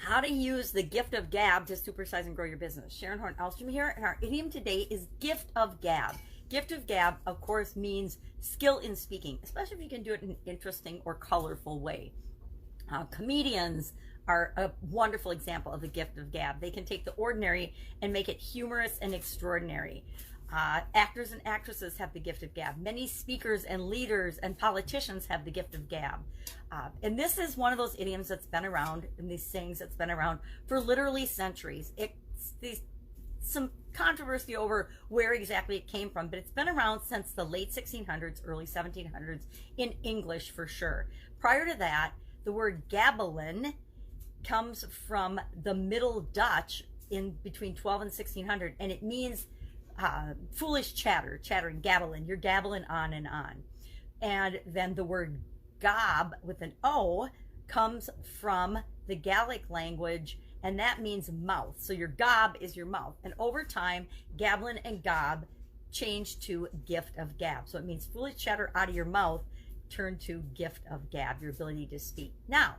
How to use the gift of gab to supersize and grow your business. Sharon Horne-Ellstrom here, and our idiom today is gift of gab. Gift of gab, of course, means skill in speaking, especially if you can do it in an interesting or colorful way. Comedians are a wonderful example of the gift of gab. They can take the ordinary and make it humorous and extraordinary. Actors and actresses have the gift of gab. Many speakers and leaders and politicians have the gift of gab. And this is one of those idioms that's been around, and these sayings that's been around for literally centuries. Some controversy over where exactly it came from, but it's been around since the late 1600s, early 1700s, in English for sure. Prior to that, the word gabbelin comes from the Middle Dutch in between 12 and 1600, and it means foolish chattering, gabbling. You're gabbling on and on. And then the word gob with an O comes from the Gaelic language, and that means mouth. So your gob is your mouth. And over time, gabbling and gob changed to gift of gab. So it means foolish chatter out of your mouth turned to gift of gab, your ability to speak. Now,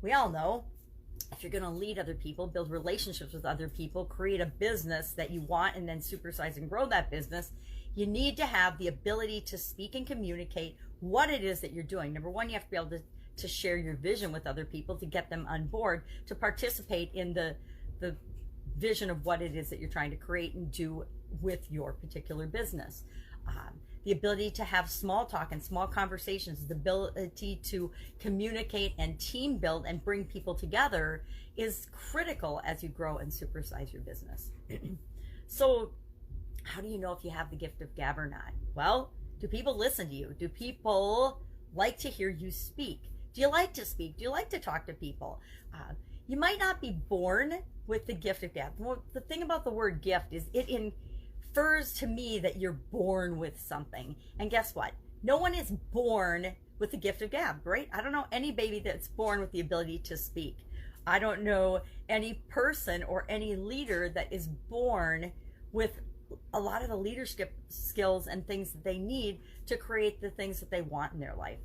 we all know if you're going to lead other people, build relationships with other people, create a business that you want, and then supersize and grow that business, you need to have the ability to speak and communicate what it is that you're doing. Number one, you have to be able to share your vision with other people, to get them on board, to participate in the vision of what it is that you're trying to create and do with your particular business. The ability to have small talk and small conversations, the ability to communicate and team build and bring people together is critical as you grow and supersize your business. So how do you know if you have the gift of gab or not? Well, do people listen to you? Do people like to hear you speak? Do you like to speak? Do you like to talk to people? You might not be born with the gift of gab. Well, the thing about the word gift is it infers to me that you're born with something. And guess what? No one is born with the gift of gab, right? I don't know any baby that's born with the ability to speak. I don't know any person or any leader that is born with a lot of the leadership skills and things that they need to create the things that they want in their life.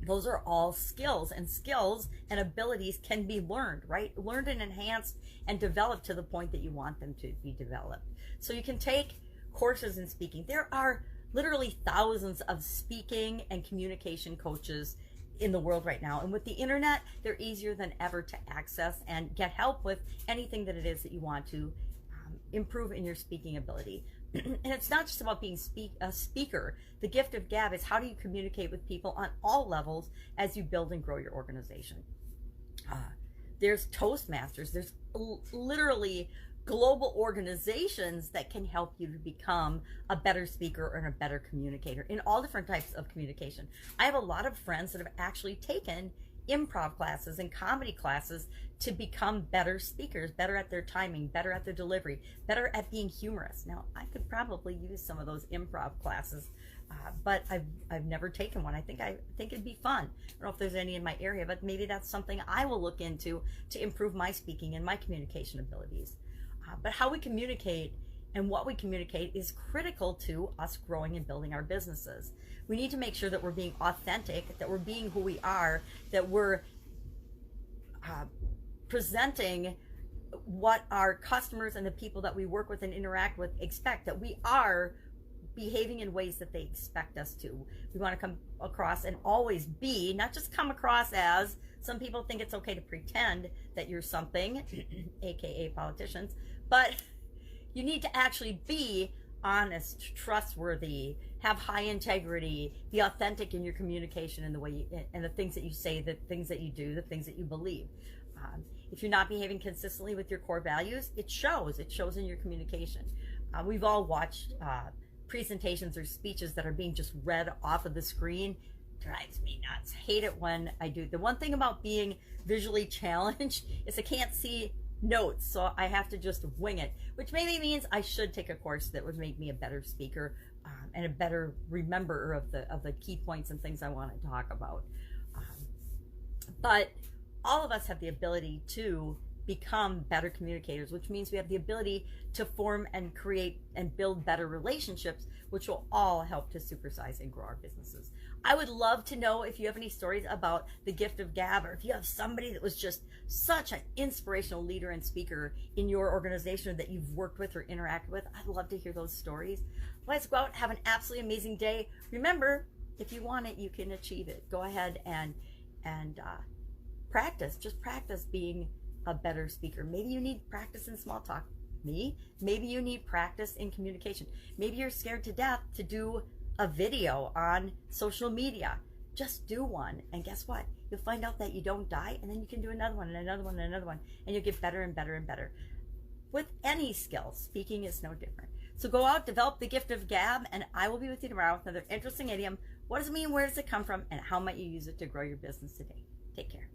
Those are all skills, and abilities can be learned, right? Learned and enhanced and developed to the point that you want them to be developed. So you can take courses in speaking. There are literally thousands of speaking and communication coaches in the world right now. And with the internet, they're easier than ever to access and get help with anything that it is that you want to improve in your speaking ability. And it's not just about being a speaker. The gift of gab is how do you communicate with people on all levels as you build and grow your organization. There's Toastmasters. There's literally global organizations that can help you to become a better speaker and a better communicator in all different types of communication. I have a lot of friends that have actually taken improv classes and comedy classes to become better speakers, better at their timing, better at their delivery, better at being humorous. Now, I could probably use some of those improv classes, but I've never taken one. I think it'd be fun. I don't know if there's any in my area, but maybe that's something I will look into to improve my speaking and my communication abilities. But how we communicate and what we communicate is critical to us growing and building our businesses. We need to make sure that we're being authentic, that we're being who we are, that we're presenting what our customers and the people that we work with and interact with expect, that we are behaving in ways that they expect us to. We want to come across and always be, not just come across as, some people think it's okay to pretend that you're something, aka politicians, but you need to actually be honest, trustworthy, have high integrity, be authentic in your communication and the way you, and the things that you say, the things that you do, the things that you believe. If you're not behaving consistently with your core values, it shows in your communication. We've all watched presentations or speeches that are being just read off of the screen. Drives me nuts. Hate it when I do. The one thing about being visually challenged is I can't see notes, so I have to just wing it, which maybe means I should take a course that would make me a better speaker and a better rememberer of the key points and things I want to talk about. But all of us have the ability to become better communicators, which means we have the ability to form and create and build better relationships, which will all help to supersize and grow our businesses. I would love to know if you have any stories about the gift of gab, or if you have somebody that was just such an inspirational leader and speaker in your organization that you've worked with or interacted with. I'd love to hear those stories. Let's go out and have an absolutely amazing day. Remember, if you want it, you can achieve it. Go ahead and practice. Just practice being a better speaker. Maybe you need practice in small talk. Maybe you need practice in communication. Maybe you're scared to death to do a video on social media. Just do one, and guess what? You'll find out that you don't die, and then you can do another one and another one and another one, and you'll get better and better and better. With any skill, speaking is no different. So go out, develop the gift of gab, and I will be with you tomorrow with another interesting idiom. What does it mean? Where does it come from? And how might you use it to grow your business today? Take care.